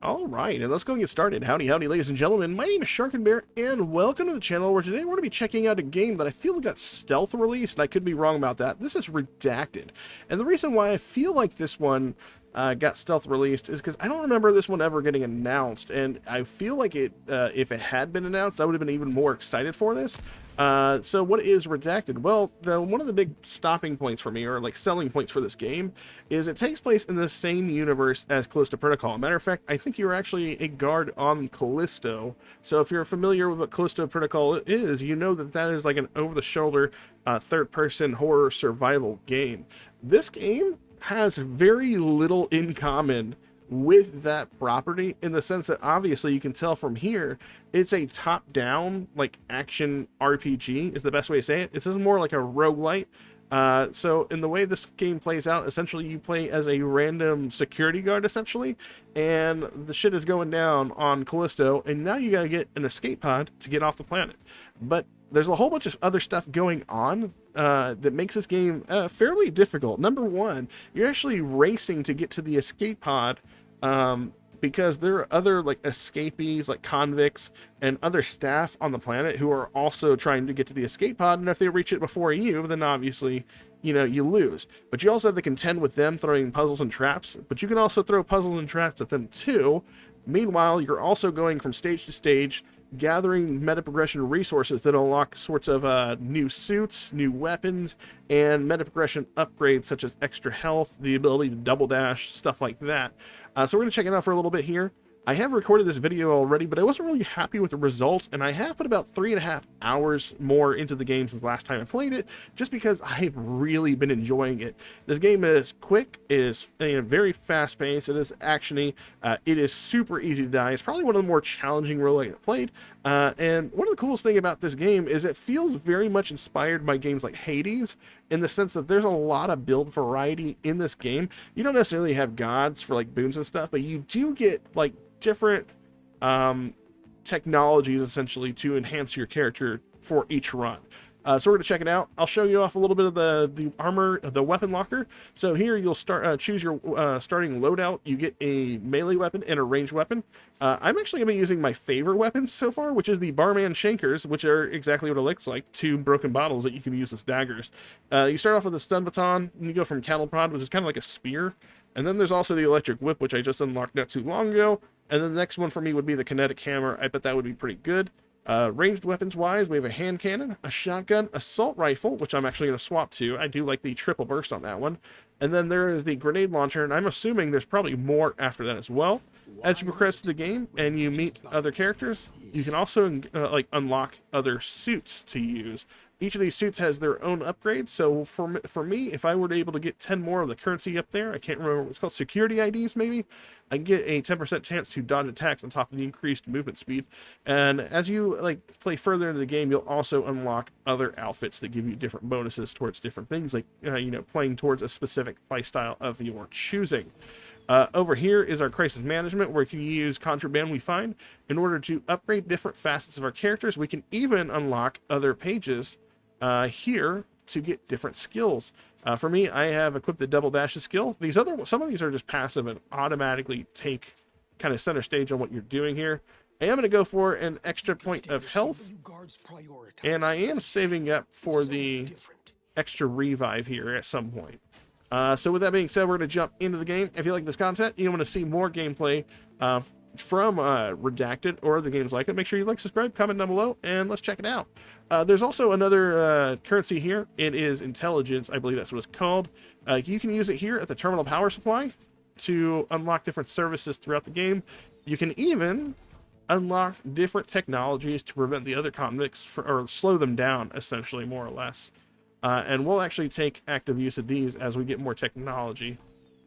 All right, and let's go and get started. Howdy, howdy, ladies and gentlemen. My name is Sharkinbear, and welcome to the channel where today we're going to be checking out a game that I feel got stealth released, and I could be wrong about that. This is Redacted, and the reason why I feel like this one got stealth released is because I don't remember this one ever getting announced, and I feel like if it had been announced, I would have been even more excited for this. So what is Redacted? Well, one of the big stopping points for me, or like selling points for this game, is it takes place in the same universe as Callisto Protocol. Matter of fact, I think you're actually a guard on Callisto. So if you're familiar with what Callisto Protocol is, you know that that is like an over-the-shoulder third-person horror survival game. This game has very little in common with that property, in the sense that obviously you can tell from here it's a top-down like action RPG is the best way to say it. This is more like a roguelite. So in the way this game plays out, essentially you play as a random security guard essentially, and the shit is going down on Callisto, and now you gotta get an escape pod to get off the planet. But there's a whole bunch of other stuff going on that makes this game fairly difficult. Number one, you're actually racing to get to the escape pod because there are other like escapees, like convicts and other staff on the planet who are also trying to get to the escape pod, and if they reach it before you, then obviously, you know, you lose. But you also have to contend with them throwing puzzles and traps, but you can also throw puzzles and traps at them too. Meanwhile, you're also going from stage to stage, gathering meta progression resources that unlock sorts of new suits, new weapons, and meta progression upgrades such as extra health, the ability to double dash, stuff like that. So we're going to check it out for a little bit here. I have recorded this video already, but I wasn't really happy with the results, and I have put about 3.5 hours more into the game since the last time I played it, just because I've really been enjoying it. This game is quick, it is very fast-paced, it is actiony, it is super easy to die. It's probably one of the more challenging roguelike I've played, and one of the coolest thing about this game is it feels very much inspired by games like Hades, in the sense that there's a lot of build variety in this game. You don't necessarily have gods for like boons and stuff, but you do get like different technologies essentially to enhance your character for each run. So we're going to check it out. I'll show you off a little bit of the armor, the weapon locker. So here you'll start choose your starting loadout. You get a melee weapon and a ranged weapon. I'm actually going to be using my favorite weapons so far, which is the barman shankers, which are exactly what it looks like, 2 broken bottles that you can use as daggers. You start off with a stun baton, and you go from cattle prod, which is kind of like a spear. And then there's also the electric whip, which I just unlocked not too long ago. And then the next one for me would be the kinetic hammer. I bet that would be pretty good. Ranged weapons wise, we have a hand cannon, a shotgun, assault rifle, which I'm actually going to swap to. I do like the triple burst on that one. And then there is the grenade launcher, and I'm assuming there's probably more after that as well. As you progress through the game and you meet other characters, you can also like unlock other suits to use. Each of these suits has their own upgrades, so for me, if I were to able to get 10 more of the currency up there, I can't remember what it's called, security IDs maybe, I can get a 10% chance to dodge attacks on top of the increased movement speed. And as you like play further into the game, you'll also unlock other outfits that give you different bonuses towards different things, like you know, playing towards a specific playstyle of your choosing. Over here is our crisis management, where we can use contraband we find in order to upgrade different facets of our characters. We can even unlock other pages here to get different skills. For me, I have equipped the double dash skill. Some of these are just passive and automatically take kind of center stage on what you're doing here. I am going to go for an extra point of health, and I am saving up for the extra revive here at some point. So with that being said, we're going to jump into the game. If you like this content, you want to see more gameplay from Redacted or other games like it, make sure you like, subscribe, comment down below, and let's check it out. There's also another currency here. It is intelligence. I believe that's what it's called. You can use it here at the terminal power supply to unlock different services throughout the game. You can even unlock different technologies to prevent the other convicts or slow them down, essentially, more or less. And we'll actually take active use of these as we get more technology.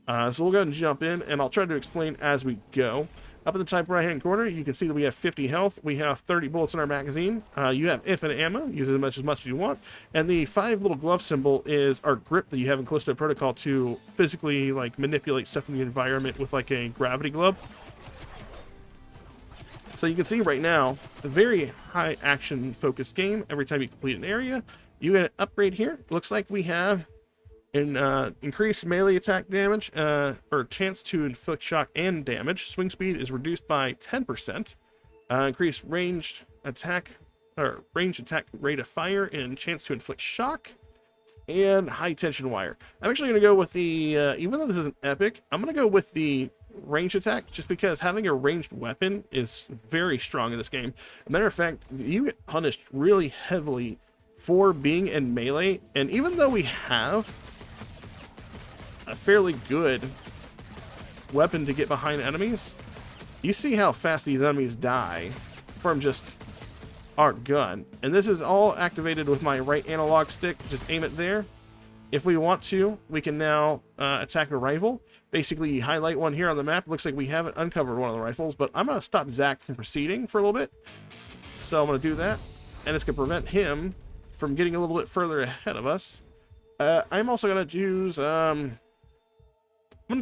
So we'll go ahead and jump in, and I'll try to explain as we go. Up in the top right-hand corner, you can see that we have 50 health. We have 30 bullets in our magazine. You have infinite ammo. Use as much as you want. And the 5 little glove symbol is our grip that you have in Callisto Protocol to physically like manipulate stuff in the environment with like a gravity glove. So you can see right now, a very high action focused game. Every time you complete an area, you get an upgrade here. Looks like we have And increased melee attack damage, or chance to inflict shock and damage. Swing speed is reduced by 10%. Increased ranged attack rate of fire and chance to inflict shock. And high tension wire. I'm actually going to go with the, even though this isn't epic, I'm going to go with the ranged attack, just because having a ranged weapon is very strong in this game. As a matter of fact, you get punished really heavily for being in melee, and even though we have a fairly good weapon to get behind enemies, you see how fast these enemies die from just our gun. And this is all activated with my right analog stick. Just aim it there. If we want to, we can now attack a rifle. Basically, you highlight one here on the map. Looks like we haven't uncovered one of the rifles, but I'm going to stop Zach from proceeding for a little bit. So I'm going to do that, and it's going to prevent him from getting a little bit further ahead of us. I'm also going to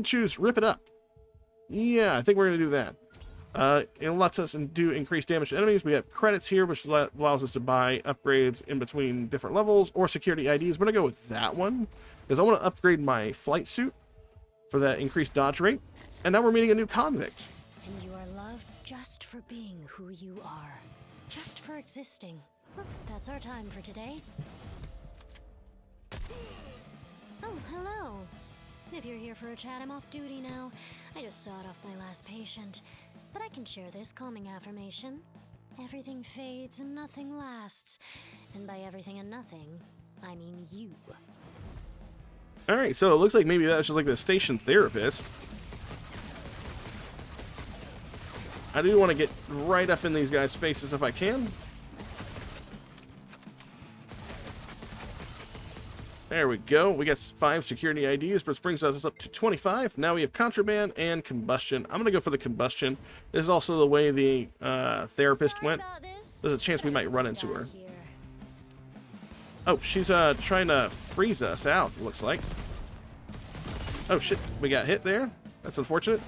choose, Rip It Up. Yeah, I think we're going to do that. It lets us do increased damage to enemies. We have credits here, which allows us to buy upgrades in between different levels, or security IDs. We're going to go with that one, because I want to upgrade my flight suit for that increased dodge rate. And now we're meeting a new convict. And you are loved just for being who you are. Just for existing. That's our time for today. Oh, hello. If you're here for a chat, I'm off duty now. I just sawed off my last patient. But I can share this calming affirmation. Everything fades and nothing lasts. And by everything and nothing, I mean you. Alright, so it looks like maybe that's just like the station therapist. I do want to get right up in these guys' faces if I can. There we go. We got 5 security IDs, which brings us up to 25. Now we have contraband and combustion. I'm going to go for the combustion. This is also the way the therapist went. There's a chance we might run into her. Oh, she's trying to freeze us out, looks like. Oh, shit. We got hit there. That's unfortunate.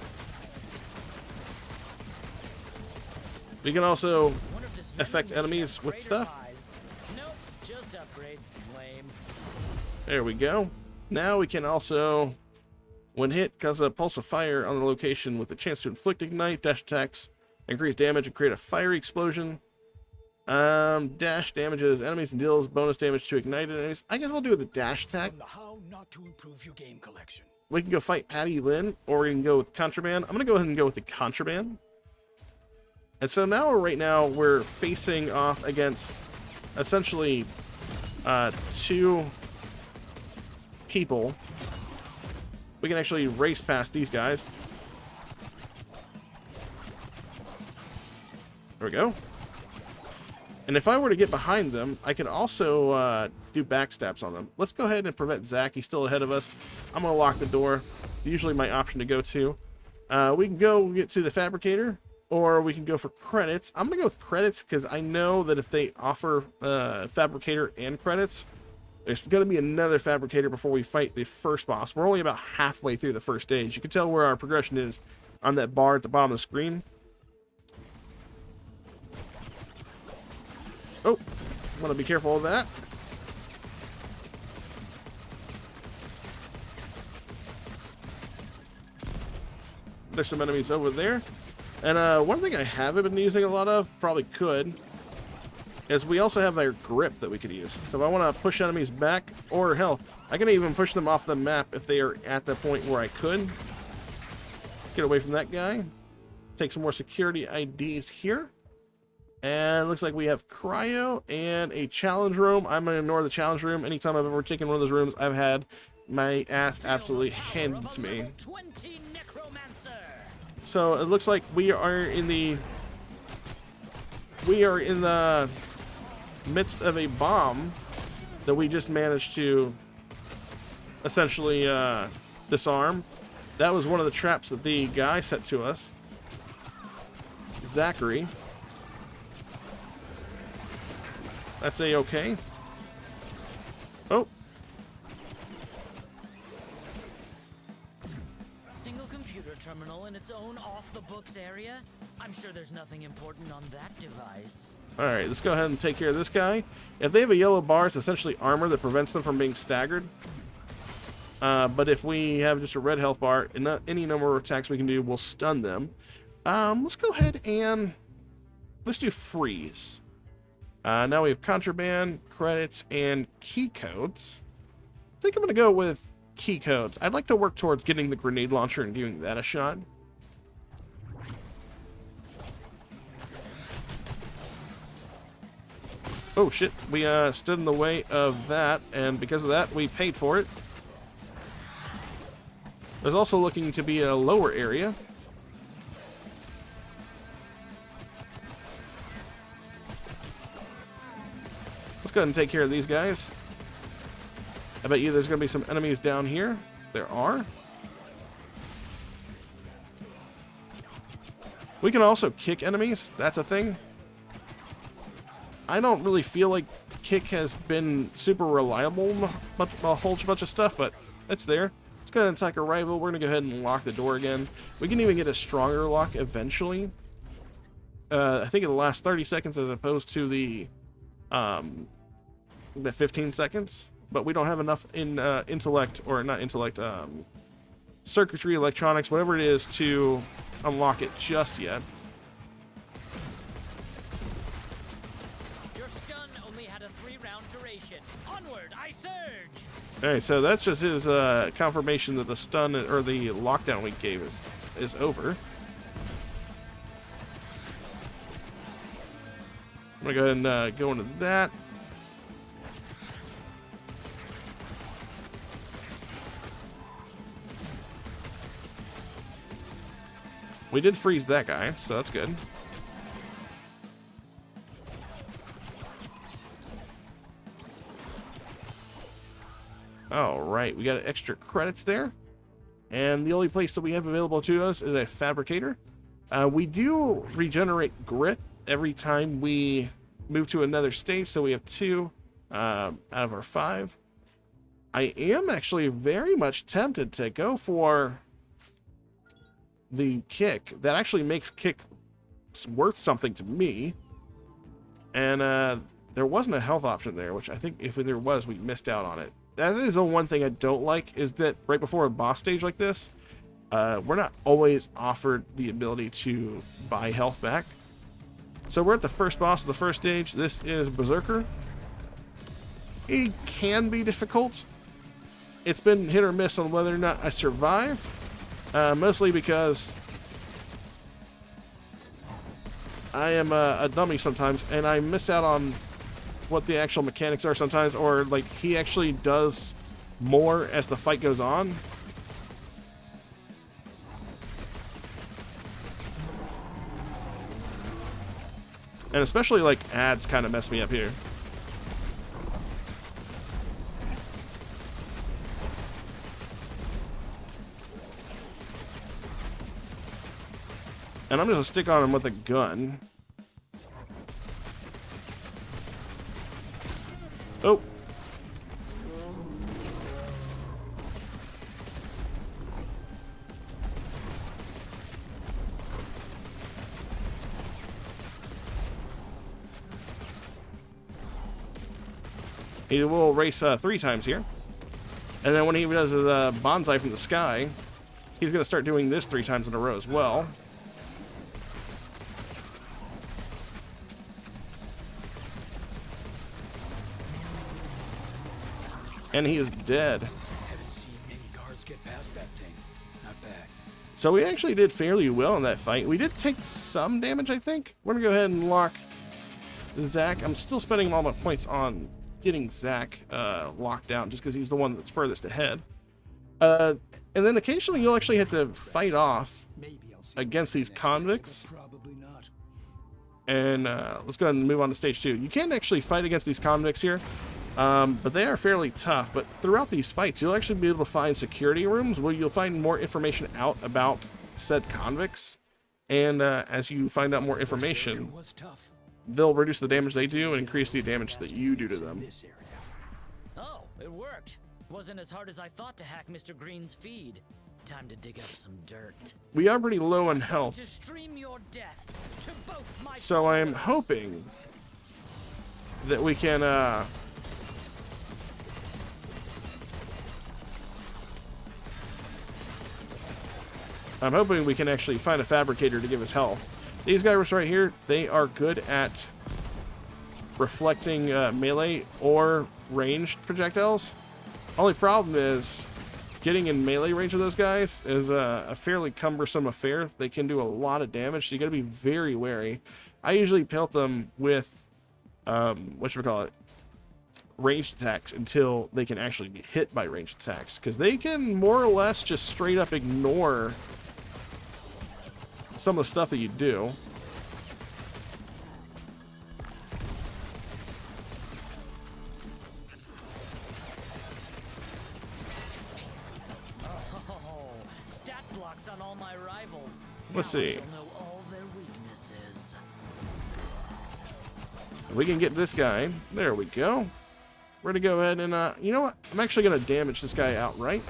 We can also affect enemies with stuff. Nope, just upgrades. Lame. There we go. Now we can also, when hit, cause a pulse of fire on the location with a chance to inflict ignite, dash attacks, increase damage, and create a fiery explosion. Dash damages enemies and deals bonus damage to ignited enemies. I guess we'll do the dash attack. How not to improve your game collection. We can go fight Patty Lynn, or we can go with contraband. I'm gonna go ahead and go with the contraband. And so now, right now, we're facing off against essentially 2 people. We can actually race past these guys. There we go. And if I were to get behind them, I can also do backstabs on them. Let's go ahead and prevent Zach. He's still ahead of us. I'm going to lock the door. Usually my option to go to. We can go get to the fabricator, or we can go for credits. I'm going to go with credits because I know that if they offer fabricator and credits, there's going to be another fabricator before we fight the first boss. We're only about halfway through the first stage. You can tell where our progression is on that bar at the bottom of the screen. Oh, want to be careful of that. There's some enemies over there. And one thing I haven't been using a lot of, probably could, is we also have our grip that we could use. So if I want to push enemies back, or hell, I can even push them off the map if they are at the point where I could. Let's get away from that guy. Take some more security IDs here. And it looks like we have cryo and a challenge room. I'm going to ignore the challenge room. Anytime I've ever taken one of those rooms, I've had my ass absolutely handed to me. So it looks like we are in the midst of a bomb that we just managed to essentially disarm. That was one of the traps that the guy set to us. Zachary. That's a-okay. Oh. Single computer terminal in its own off-the-books area? I'm sure there's nothing important on that device. Alright, let's go ahead and take care of this guy. If they have a yellow bar, it's essentially armor that prevents them from being staggered. But if we have just a red health bar and not any number of attacks we can do, we'll stun them. Let's go ahead and let's do freeze. Now we have contraband, credits, and key codes. I think I'm going to go with key codes. I'd like to work towards getting the grenade launcher and giving that a shot. Oh shit, we stood in the way of that, and because of that, we paid for it. There's also looking to be a lower area. Let's go ahead and take care of these guys. I bet you there's going to be some enemies down here. There are. We can also kick enemies. That's a thing. I don't really feel like kick has been super reliable a whole bunch of stuff, but it's there. Let's go ahead and attack a rival. We're going to go ahead and lock the door again. We can even get a stronger lock eventually. I think in the last 30 seconds as opposed to the 15 seconds. But we don't have enough in intellect, or not intellect, circuitry, electronics, whatever it is, to unlock it just yet. Your stun only had a 3-round duration. Onward, I surge! Alright, so that's just his confirmation that the stun, or the lockdown we gave is over. I'm going to go ahead and go into that. We did freeze that guy, so that's good. Alright, we got extra credits there. And the only place that we have available to us is a fabricator. We do regenerate grit every time we move to another stage, so we have 2 out of our 5. I am actually very much tempted to go for the kick. That actually makes kick worth something to me. And there wasn't a health option there, which I think if there was, we missed out on it. That is the one thing I don't like, is that right before a boss stage like this, we're not always offered the ability to buy health back. So we're at the first boss of the first stage. This is Berserker. It can be difficult. It's been hit or miss on whether or not I survive. Mostly because I am a dummy sometimes, and I miss out on what the actual mechanics are sometimes, or like he actually does more as the fight goes on. And especially like ads kind of mess me up here. And I'm just gonna stick on him with a gun. Oh. He will race 3 times here. And then when he does his bonsai from the sky, he's gonna start doing this 3 times in a row as well. And he is dead. Haven't seen many guards get past that thing. Not bad. So we actually did fairly well in that fight. We did take some damage, I think. We're gonna go ahead and lock Zach. I'm still spending all my points on getting Zach locked down, just because he's the one that's furthest ahead. And then occasionally you'll actually have to fight off Maybe I'll see against these convicts. Probably not. And let's go ahead and move on to stage 2. You can actually fight against these convicts here. But they are fairly tough. But throughout these fights, you'll actually be able to find security rooms where you'll find more information out about said convicts. And as you find out more information, Was tough. they'll reduce the damage they do and increase the damage that you do to them. This area. Oh, it worked. Wasn't as hard as I thought to hack Mr. Green's feed. Time to dig up some dirt. We are pretty low on health, To stream your death to both my so I am followers. hoping that we can I'm hoping we can actually find a fabricator to give us health. These guys right here, they are good at reflecting melee or ranged projectiles. Only problem is getting in melee range of those guys is a fairly cumbersome affair. They can do a lot of damage, so you got to be very wary. I usually pelt them with whatchamacallit, ranged attacks until they can actually be hit by ranged attacks, because they can more or less just straight up ignore some of the stuff that you do. Oh, stat blocks on all my rivals. Let's Now I see. shall know all their weaknesses. We can get this guy. There we go. We're gonna go ahead and you know what? I'm actually gonna damage this guy outright.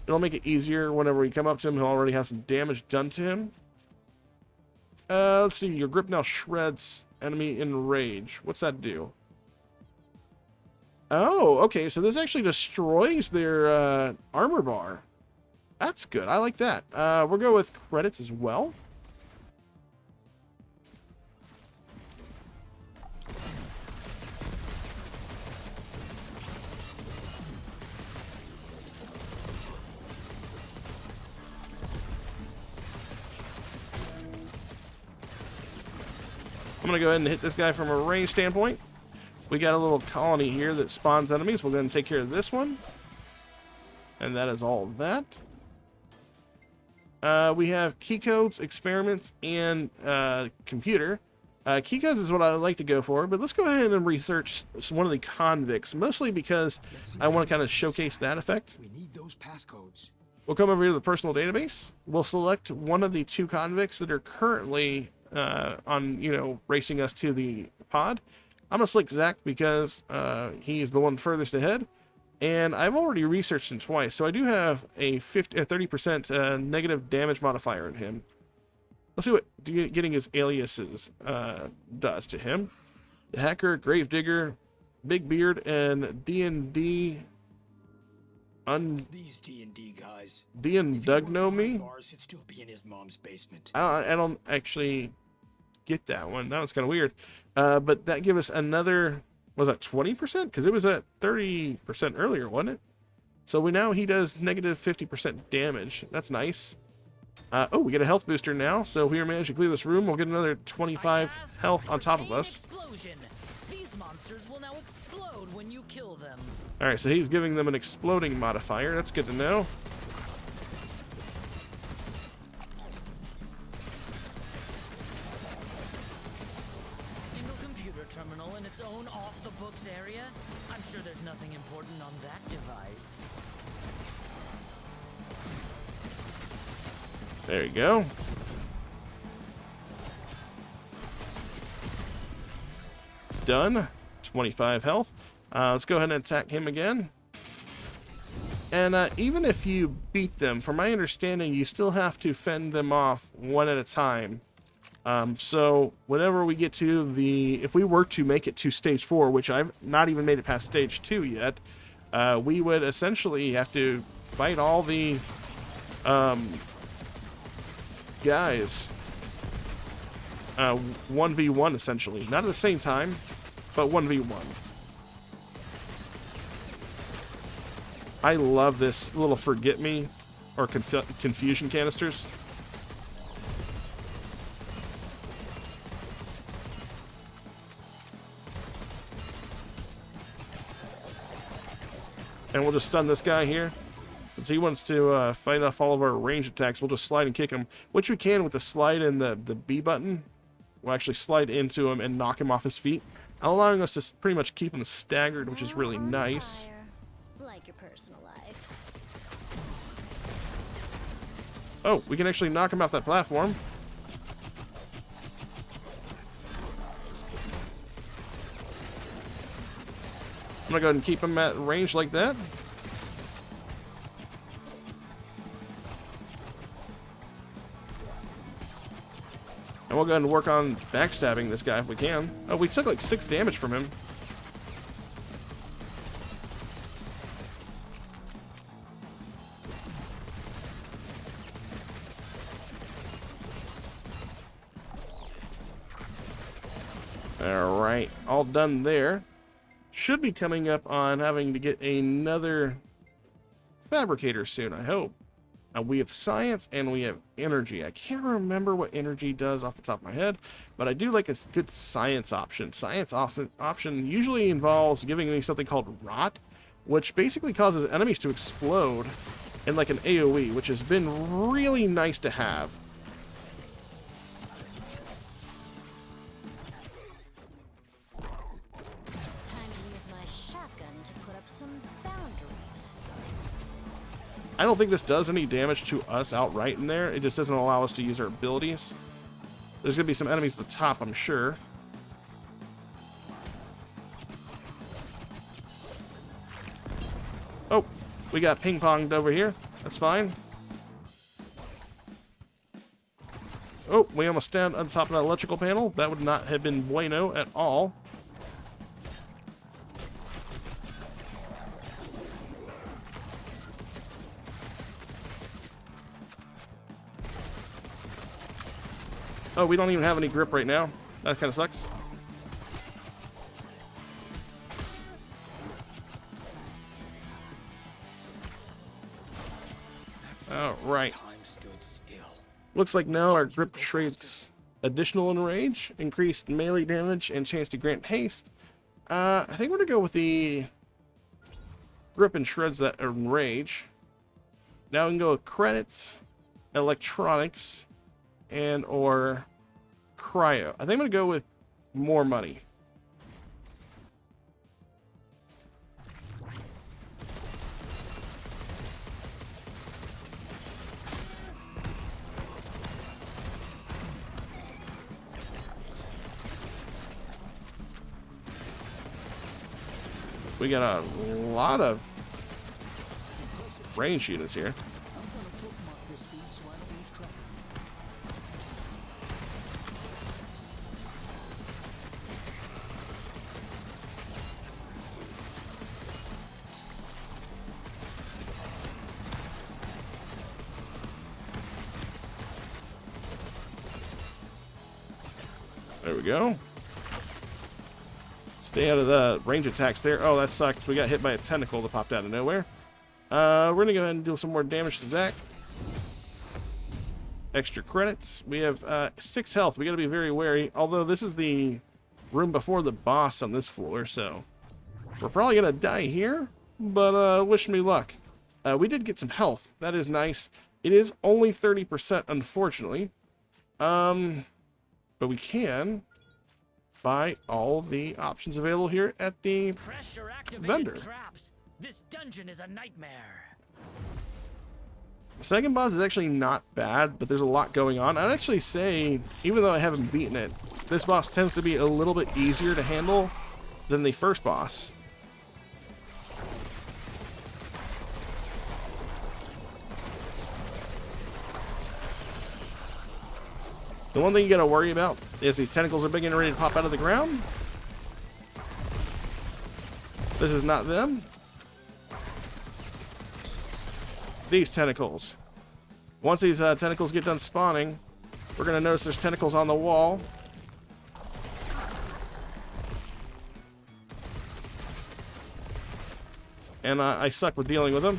It'll make it easier whenever we come up to him. He'll already have some damage done to him. Let's see. Your grip now shreds enemy in rage. What's that do? Oh, okay. So this actually destroys their armor bar. That's good. I like that. We'll go with credits as well. I'm going to go ahead and hit this guy from a range standpoint. We got a little colony here that spawns enemies. We'll go ahead and take care of this one. And that is all that. We have key codes, experiments, and computer. Key codes is what I like to go for, but let's go ahead and research one of the convicts, mostly because I want to kind of showcase that effect. We need those passcodes. We'll come over here to the personal database. We'll select one of the 2 convicts that are currently on, racing us to the pod. I'm gonna select Zach because he's the one furthest ahead, and I've already researched him twice, so I do have a 30% negative damage modifier in him. Let's see what getting his aliases does to him. The Hacker, Gravedigger, Big Beard, and D&D. These D&D guys. Doug know me? Bars should still be in his mom's basement. I don't actually get that one. That was kind of weird. But that gives us another, was that 20%? Because it was at 30% earlier, wasn't it? So he does negative 50% damage. That's nice. Oh, we get a health booster now. So if we manage to clear this room, we'll get another 25 health on top of us. Explosion. These monsters will now explode when you kill them. All right, so he's giving them an exploding modifier. That's good to know. Single computer terminal in its own off-the-books area? I'm sure there's nothing important on that device. There you go. Done. 25 health. Let's go ahead and attack him again. And even if you beat them, from my understanding, you still have to fend them off one at a time. So whenever we get to if we were to make it to stage 4, which I've not even made it past stage 2 yet, we would essentially have to fight all the guys 1v1 essentially. Not at the same time, but 1v1. I love this little forget me or confusion canisters. And we'll just stun this guy here. Since he wants to fight off all of our range attacks, we'll just slide and kick him, which we can with the slide and the B button. We'll actually slide into him and knock him off his feet, allowing us to pretty much keep him staggered, which is really nice. Like your personal life. Oh, we can actually knock him off that platform. I'm gonna go ahead and keep him at range like that. And we'll go ahead and work on backstabbing this guy if we can. Oh, we took like 6 damage from him. All right, all done there. Should be coming up on having to get another fabricator soon, I hope. We have science and we have energy. I can't remember what energy does off the top of my head, but I do like a good science option. Science option usually involves giving me something called rot, which basically causes enemies to explode in like an AoE, which has been really nice to have. Time to use my shotgun to put up some boundaries. I don't think this does any damage to us outright in there. It just doesn't allow us to use our abilities. There's going to be some enemies at the top, I'm sure. Oh, we got ping-ponged over here. That's fine. Oh, we almost stand on top of that electrical panel. That would not have been bueno at all. Oh, we don't even have any grip right now. That kind of sucks. All right. Time stood still. Looks like now our grip trades additional enrage, increased melee damage, and chance to grant haste. I think we're gonna go with the grip and shreds that enrage. Now we can go with credits, electronics, and or cryo. I think I'm gonna go with more money. We got a lot of range units here. I'm gonna bookmark this feed so I don't lose track. There we go. Stay out of the range attacks there. Oh, that sucked. We got hit by a tentacle that popped out of nowhere. We're going to go ahead and deal some more damage to Zach. Extra credits. We have 6 health. We got to be very wary. Although this is the room before the boss on this floor, so we're probably going to die here. But wish me luck. We did get some health. That is nice. It is only 30%, unfortunately. But we can buy all the options available here at the Pressure activated vendor. traps. This dungeon is a nightmare. The second boss is actually not bad, but there's a lot going on. I'd actually say, even though I haven't beaten it, this boss tends to be a little bit easier to handle than the first boss. The one thing you gotta worry about is these tentacles are big and ready to pop out of the ground. This is not them. These tentacles. Once these tentacles get done spawning, we're gonna notice there's tentacles on the wall. And I suck with dealing with them.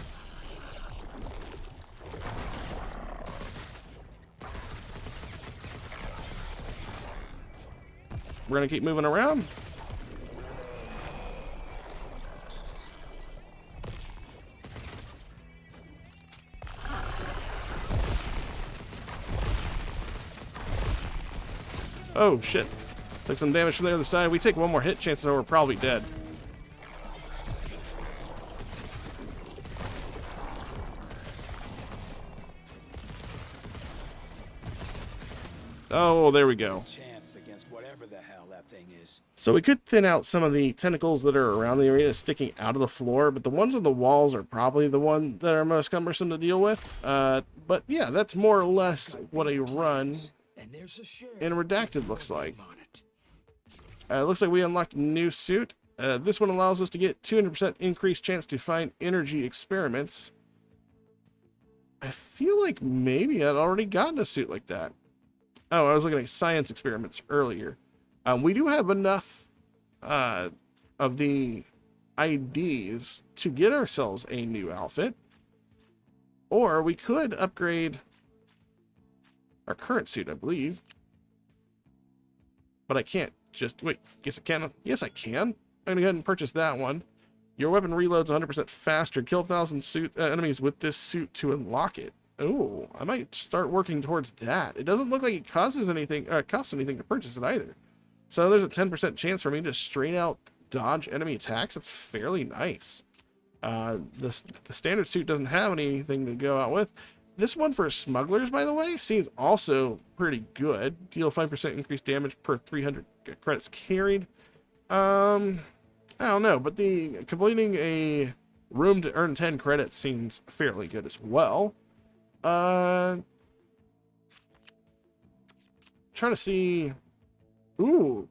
We're gonna keep moving around. Oh shit. Took some damage from the other side. We take one more hit, chances are we're probably dead. Oh, there we go. Chance against whatever the hell that thing is. So we could thin out some of the tentacles that are around the area sticking out of the floor, but the ones on the walls are probably the ones that are most cumbersome to deal with. But yeah, that's more or less what a run And there's a sheriff in Redacted looks like. on it. Looks like we unlocked a new suit. This one allows us to get 200% increased chance to find energy experiments. I feel like maybe I'd already gotten a suit like that. Oh, I was looking at science experiments earlier. We do have enough of the IDs to get ourselves a new outfit, or we could upgrade our current suit, I believe. But I can't just wait. Guess I can. Yes, I can. I'm gonna go ahead and purchase that one. Your weapon reloads 100% faster. Kill 1,000 enemies with this suit to unlock it. Oh, I might start working towards that. It doesn't look like it costs anything to purchase it either. So there's a 10% chance for me to straight out dodge enemy attacks. That's fairly nice. The standard suit doesn't have anything to go out with. This one for smugglers, by the way, seems also pretty good. Deal 5% increased damage per 300 credits carried. I don't know, but the completing a room to earn 10 credits seems fairly good as well. Trying to see. Ooh,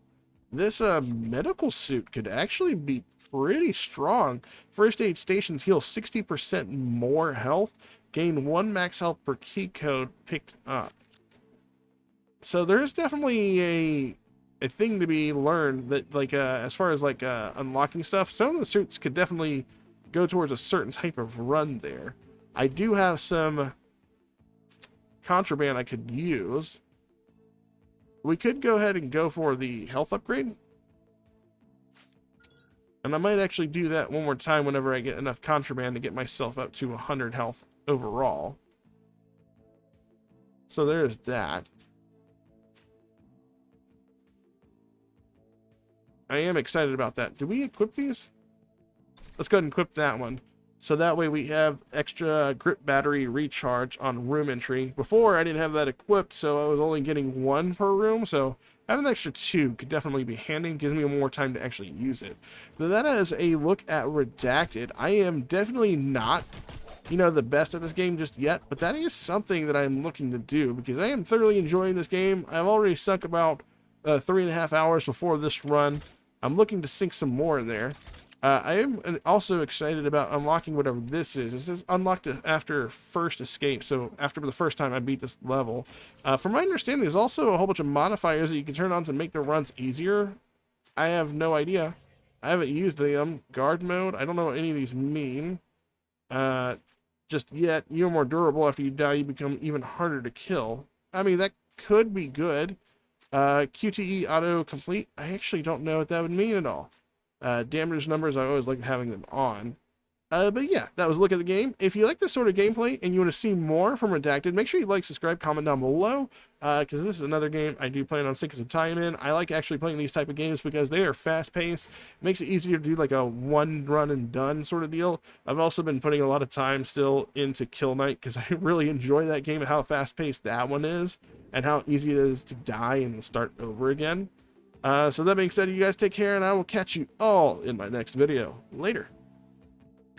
this medical suit could actually be pretty strong. First aid stations heal 60% more health. Gain 1 max health per key code picked up. So there's definitely a thing to be learned that, like, as far as like unlocking stuff, some of the suits could definitely go towards a certain type of run there. I do have some contraband I could use. We could go ahead and go for the health upgrade. And I might actually do that one more time whenever I get enough contraband to get myself up to 100 health overall. So there's that. I am excited about that. Do we equip these? Let's go ahead and equip that one. So that way we have extra grip battery recharge on room entry. Before I didn't have that equipped, so I was only getting 1 per room. So having an extra 2 could definitely be handy. It gives me more time to actually use it. Now that is a look at Redacted. I am definitely not, you know, the best at this game just yet, but that is something that I'm looking to do because I am thoroughly enjoying this game. I've already sunk about 3.5 hours before this run. I'm looking to sink some more in there. I am also excited about unlocking whatever this is. This is unlocked after first escape, so after the first time I beat this level. From my understanding, there's also a whole bunch of modifiers that you can turn on to make the runs easier. I have no idea. I haven't used them. Guard mode, I don't know what any of these mean. Just yet, you're more durable. After you die, you become even harder to kill. I mean, that could be good. QTE auto complete, I actually don't know what that would mean at all. Damage numbers, I always like having them on. But yeah, that was a look at the game. If you like this sort of gameplay and you want to see more from Redacted, make sure you like, subscribe, comment down below, because this is another game I do plan on sinking some time in. I like actually playing these type of games because they are fast-paced. It makes it easier to do like a one run and done sort of deal. I've also been putting a lot of time still into Kill Night because I really enjoy that game and how fast-paced that one is and how easy it is to die and start over again. So that being said, you guys take care, and I will catch you all in my next video. Later.